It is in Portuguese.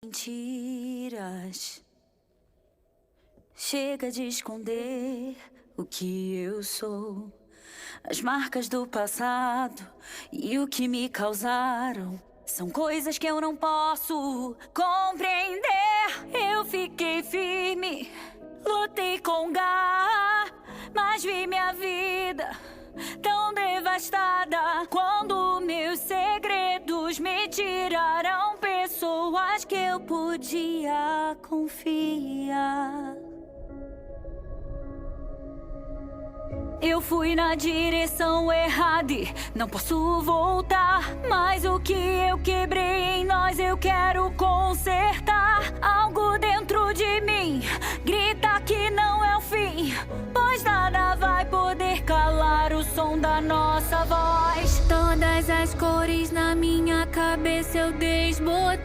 Mentiras. Chega de esconder o que eu sou, as marcas do passado e o que me causaram. São coisas que eu não posso compreender. Eu fiquei firme, lutei com garra, mas vi minha vida tão devastada quando meus segredos me tiraram pessoas que eu podia confiar. Eu fui na direção errada e não posso voltar. Mas o que eu quebrei em nós eu quero consertar. Algo dentro de mim grita que não é o fim, pois nada vai poder calar o som da nossa voz. Todas as cores na minha cabeça eu desbotei.